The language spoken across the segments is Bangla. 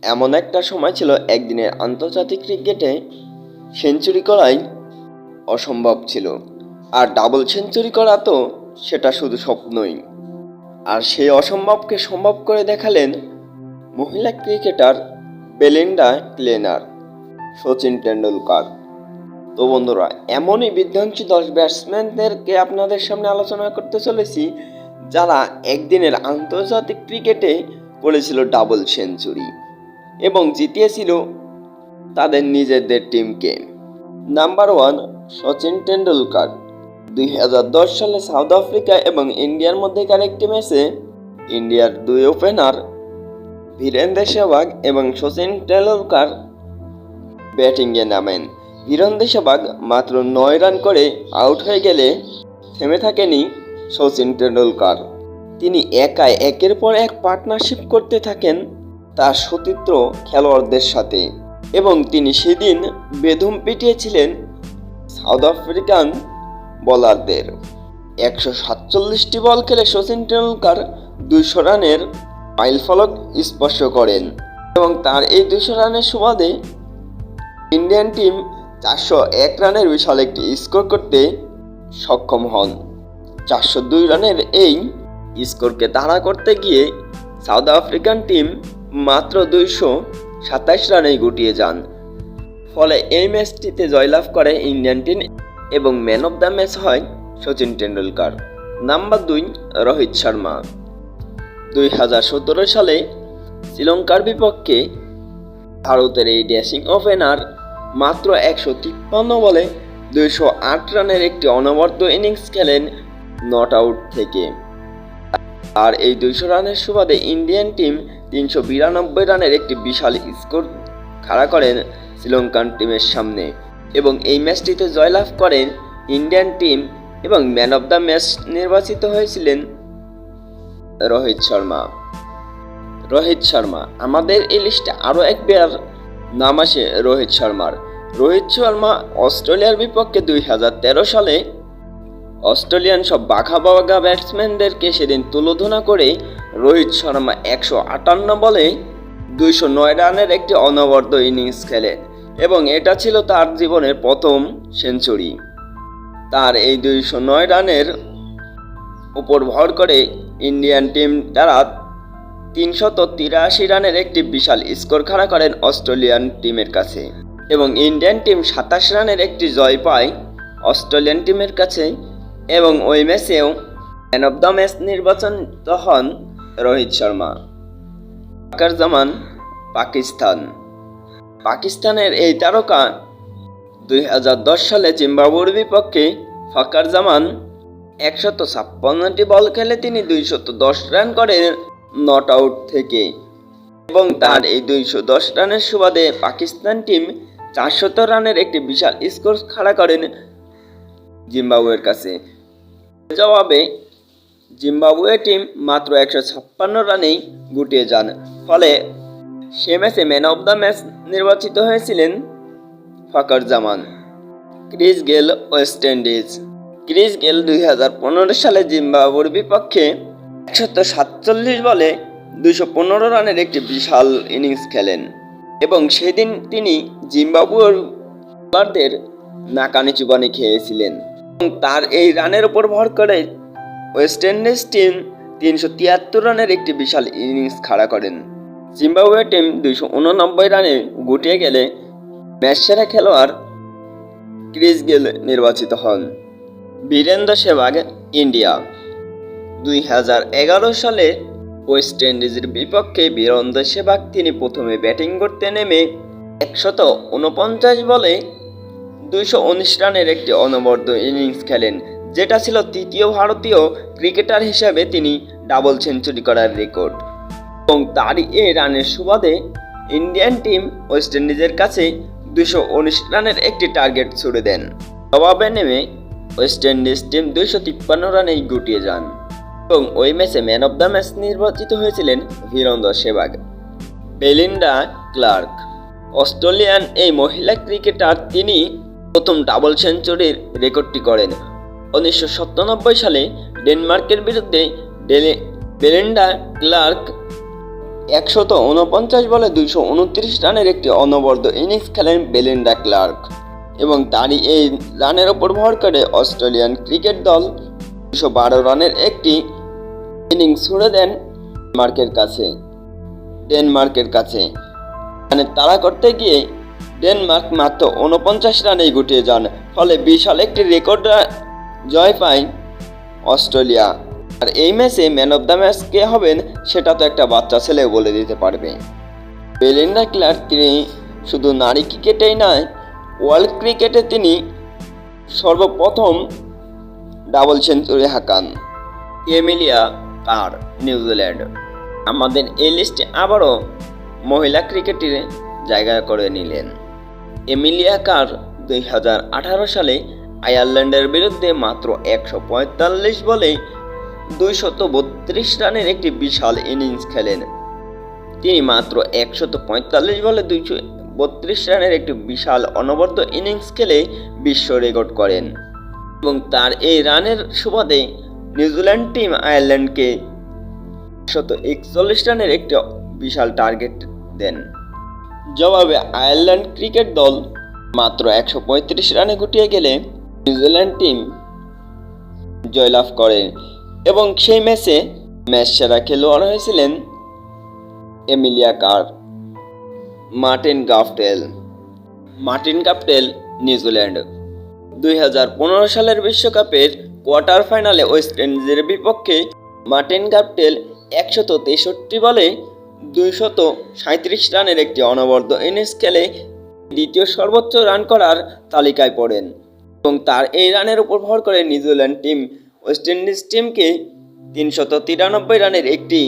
এমন একটা সময় ছিল একদিনের আন্তর্জাতিক ক্রিকেটে সেঞ্চুরি করাই অসম্ভব ছিল, আর ডাবল সেঞ্চুরি করা তো সেটা শুধু স্বপ্নই। আর সেই অসম্ভবকে সম্ভব করে দেখালেন মহিলা ক্রিকেটার বেলিন্ডা ক্লেনার, সচিন টেন্ডুলকার। তো বন্ধুরা, এমনই বিধ্বংসী 10 ব্যাটসম্যানদেরকে আপনাদের সামনে আলোচনা করতে চলেছি যারা একদিনের আন্তর্জাতিক ক্রিকেটে করেছিল ডাবল সেঞ্চুরি এবং জিতিয়েছিল তাদের নিজেদের টিমকে। নাম্বার 1, সচিন টেন্ডুলকার। 2010 সালে সাউথ আফ্রিকা এবং ইন্ডিয়ার মধ্যেকার একটি ম্যাচে ইন্ডিয়ার দুই ওপেনার বীরেন্দ্র সেহবাগ এবং সচিন টেন্ডুলকার ব্যাটিংয়ে নামেন। বীরেন্দ্র সেহবাগ মাত্র 9 রান করে আউট হয়ে গেলে থেমে থাকেনি সচিন টেন্ডুলকার। তিনি একাই একের পর এক পার্টনারশিপ করতে থাকেন তার সতীর্থ খেলোয়াড়দের সাথে এবং তিনি সেদিন বেদম পিটিয়েছিলেন সাউথ আফ্রিকান বোলারদের। 147টি বল খেলে সচিন টেন্ডুলকার 200 রানের মাইলফলক স্পর্শ করেন এবং তার এই 200 রানের সুবাদে ইন্ডিয়ান টিম 401 রানের বিশাল একটি স্কোর করতে সক্ষম হন। 402 রানের এই স্কোরকে তাড়া করতে গিয়ে সাউথ আফ্রিকান টিম মাত্র 227 রানেই গুটিয়ে যান। ফলে এই ম্যাচটিতে জয়লাভ করে ইন্ডিয়ান টিম এবং ম্যান অফ দ্য ম্যাচ হয় সচিন টেন্ডুলকার। নাম্বার 2, রোহিত শর্মা। 2017 সালে শ্রীলঙ্কার বিপক্ষে ভারতের এই ড্যাশিং ওপেনার মাত্র 153 বলে 208 রানের একটি অনবদ্য ইনিংস খেলেন নট আউট থেকে। আর এই 200 রানের সুবাদে ইন্ডিয়ান টিম 392 রানের একটি বিশাল স্কোর খাড়া করেন শ্রীলঙ্কান টিমের সামনে এবং এই ম্যাচটিতে জয়লাভ করেন ইন্ডিয়ান টিম এবং ম্যান অফ দ্য ম্যাচ নির্বাচিত হয়েছিলেন রোহিত শর্মা। রোহিত শর্মা, আমাদের এই লিস্টে আরও একবার নাম আসে রোহিত শর্মার। রোহিত শর্মা অস্ট্রেলিয়ার বিপক্ষে 2013 সালে অস্ট্রেলিয়ান সব বাঘা বাঘা ব্যাটসম্যানদেরকে সেদিন তুলোধনা করে রোহিত শর্মা 158 বলে 209 রানের একটি অনবদ্য ইনিংস খেলেন এবং এটা ছিল তার জীবনের প্রথম সেঞ্চুরি। তার এই 209 রানের উপর ভর করে ইন্ডিয়ান টিম তারা 383 রানের একটি বিশাল স্কোর খাড়া করেন অস্ট্রেলিয়ান টিমের কাছে এবং ইন্ডিয়ান টিম 27 রানের একটি জয় পায় অস্ট্রেলিয়ান টিমের কাছে এবং ওই ম্যাচেও ম্যান অফ দ্য ম্যাচ নির্বাচিত হন রোহিত শর্মা। ফাকার জামান, পাকিস্তান। পাকিস্তানের এই তারকা 2010 সালে জিম্বাবুয়ের বিপক্ষে ফাকার জামান 156টি বল খেলে তিনি 210 রান করেন নট আউট থেকে এবং তার এই 210 রানের সুবাদে পাকিস্তান টিম 400 রানের একটি বিশাল স্কোর খাড়া করেন জিম্বাবুয়ের কাছে। জবাবে জিম্বাবুয়ে টিম মাত্র 156 রানেই গুটিয়ে যান। ফলে সে ম্যাচে ম্যান অফ দ্য ম্যাচ নির্বাচিত হয়েছিলেন Fakhar Zaman. Chris Gayle, West Indies. Chris Gayle 2015 সালে জিম্বাবুয়ের বিপক্ষে 147 বলে 215 রানের একটি বিশাল ইনিংস খেলেন এবং সেদিন তিনি জিম্বাবুয়ের বোলারদের নাকানি চুবানি খেয়েছিলেন। তার এই রানের উপর ভর করে ওয়েস্ট ইন্ডিজ টিম 373 রানের একটি বিশাল ইনিংস খাড়া করেন। জিম্বাবুয়ে টিম 289 রানে গুটিয়ে গেলে ম্যাচ সেরা খেলোয়াড় ক্রিস গেল নির্বাচিত হন। বীরেন্দ্র সেহবাগ, ইন্ডিয়া। 2011 সালে ওয়েস্ট ইন্ডিজের বিপক্ষে বীরেন্দ্র সেহবাগ তিনি প্রথমে ব্যাটিং করতে নেমে 149 বলে 219 রানের একটি অনবদ্য ইনিংস খেলেন, যেটা ছিল তৃতীয় ভারতীয় ক্রিকেটার হিসেবে তিনি ডাবল সেঞ্চুরি করার রেকর্ড এবং তারই এই রানের সুবাদে ইন্ডিয়ান টিম ওয়েস্ট ইন্ডিজের কাছে 219 রানের একটি টার্গেট ছুড়ে দেন। জবাবে নেমে ওয়েস্ট ইন্ডিজ টিম 253 রানেই গুটিয়ে যান এবং ওই ম্যাচে ম্যান অফ দ্য ম্যাচ নির্বাচিত হয়েছিলেন Virender Sehwag. Belinda Clark, Australian এই মহিলা ক্রিকেটার তিনি প্রথম ডাবল সেঞ্চুরির রেকর্ডটি করেন। 1997 সালে ডেনমার্কের বিরুদ্ধে বেলিন্ডা ক্লার্ক 149 বলে 229 রানের একটি অনবদ্য ইনিংস খেলেন বেলিন্ডা ক্লার্ক এবং তারই এই রানের ওপর ভর করে অস্ট্রেলিয়ান ক্রিকেট দল 212 রানের একটি ইনিংস ছুড়ে দেন ডেনমার্কের কাছে মানে তাড়া করতে গিয়ে ডেনমার্ক মাত্র 49 রানেই গুটিয়ে যান, ফলে বিশাল একটি রেকর্ড জয় পায় অস্ট্রেলিয়া। আর এই ম্যাচে ম্যান অফ দ্য ম্যাচ কে হবেন সেটা তো একটা বাচ্চা ছেলেও বলে দিতে পারবে। বেলিন্ডা ক্লার্ক তিনি শুধু নারী ক্রিকেটেই নয়, ওয়ার্ল্ড ক্রিকেটে তিনি সর্বপ্রথম ডাবল সেঞ্চুরি হাঁকান। এমিলিয়া কার নিউজিল্যান্ড আমাদের এই লিস্টে আবারও মহিলা ক্রিকেটের জায়গা করে নিলেন। এমিলিয়া কার 2018 সালে আয়ারল্যান্ডের বিরুদ্ধে মাত্র 145 বলে 232 রানের একটি বিশাল ইনিংস খেলেন। তিনি মাত্র 145 বলে 232 রানের একটি বিশাল অনবদ্য ইনিংস খেলে বিশ্ব রেকর্ড করেন এবং তার এই রানের সুবাদে নিউজিল্যান্ড টিম আয়ারল্যান্ডকে 141 রানের একটি বিশাল টার্গেট দেন। জবাবে আয়ারল্যান্ড ক্রিকেট দল মাত্র 135 রানে গুটিয়ে গেলে নিউজিল্যান্ড টিম জয়লাভ করে এবং সেই ম্যাচে ম্যাচ সেরা খেলোয়াড় হয়েছিলেন এমিলিয়া কার। মার্টিন গাপটেল নিউজিল্যান্ড 2015 সালের বিশ্বকাপের কোয়ার্টার ফাইনালে ওয়েস্ট ইন্ডিজের বিপক্ষে মার্টিন গাপটেল 163 বলে 237 রানের একটি অনবদ্য ইনিংস খেলে দ্বিতীয় সর্বোচ্চ রান করার তালিকায় পড়েন এবং তার এই রানের উপর ভর করে নিউজিল্যান্ড টিম ওয়েস্ট ইন্ডিজ টিমকে 393 রানের একটি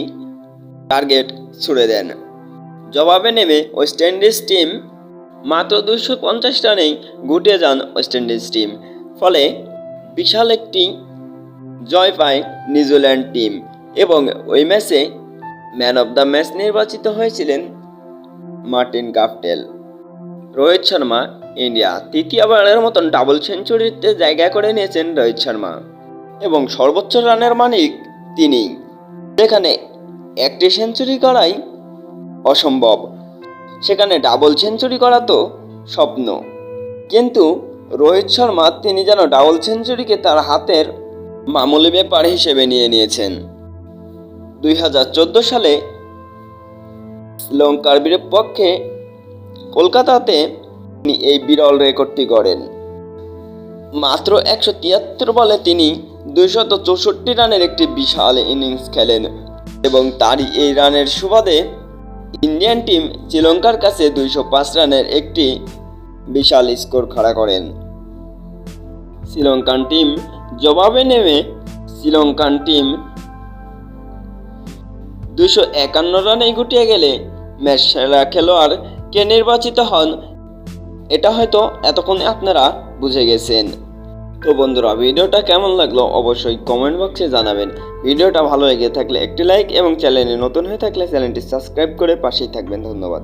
টার্গেট ছুড়ে দেন। জবাবে নেমে ওয়েস্ট ইন্ডিজ টিম মাত্র 250 রানেই গুটিয়ে যান ওয়েস্ট ইন্ডিজ টিম, ফলে বিশাল একটি জয় পায় নিউজিল্যান্ড টিম এবং ওই ম্যাচে ম্যান অফ দ্য ম্যাচ নির্বাচিত হয়েছিলেন মার্টিন গাপটেল। রোহিত শর্মা ইন্ডিয়া তৃতীয়বারের মতন ডাবল সেঞ্চুরিতে জায়গা করে নিয়েছেন রোহিত শর্মা এবং সর্বোচ্চ রানের মালিক তিনি, যেখানে একটি সেঞ্চুরি করাই অসম্ভব সেখানে ডাবল সেঞ্চুরি করা তো স্বপ্ন। কিন্তু রোহিত শর্মা তিনি যেন ডাবল সেঞ্চুরিকে তার হাতের মামুলি ব্যাপার হিসেবে নিয়েছেন। 2014 সালে শ্রীলঙ্কার বিপক্ষে কলকাতাতে তিনি এই বিরল রেকর্ডটি গড়েন। মাত্র 173 বলে তিনি 264 রানের একটি বিশাল ইনিংস খেলেন এবং তারই এই রানের সুবাদে ইন্ডিয়ান টিম শ্রীলঙ্কার কাছে 205 রানের একটি বিশাল স্কোর খাড়া করেন। শ্রীলঙ্কান টিম জবাবে নেমে শ্রীলঙ্কান টিম 251 রানেই গুটিয়ে গেলে ম্যাচ সেরা খেলোয়াড় কে নির্বাচিত হন এটা হয়তো এতক্ষণে আপনারা বুঝে গেছেন। তো বন্ধুরা, ভিডিওটা কেমন লাগলো অবশ্যই কমেন্ট বক্সে জানাবেন। ভিডিওটা ভালো লেগে থাকলে একটি লাইক এবং চ্যানেলে নতুন হয়ে থাকলে চ্যানেলটি সাবস্ক্রাইব করে পাশেই থাকবেন। ধন্যবাদ।